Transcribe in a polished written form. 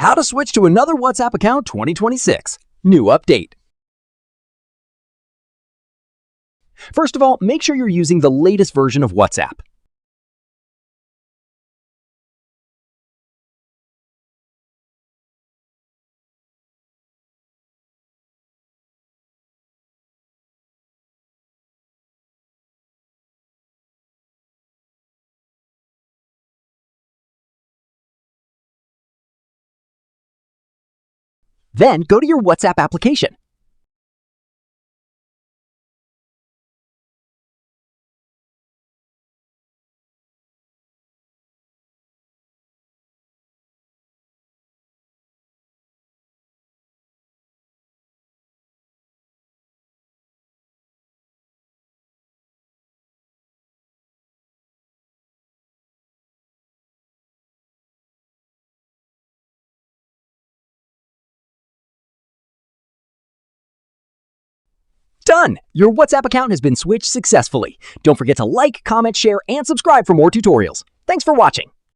How to switch to another WhatsApp account 2026. New update. First of all, make sure you're using the latest version of WhatsApp. Then go to your WhatsApp application. Done! Your WhatsApp account has been switched successfully. Don't forget to like, comment, share, and subscribe for more tutorials. Thanks for watching.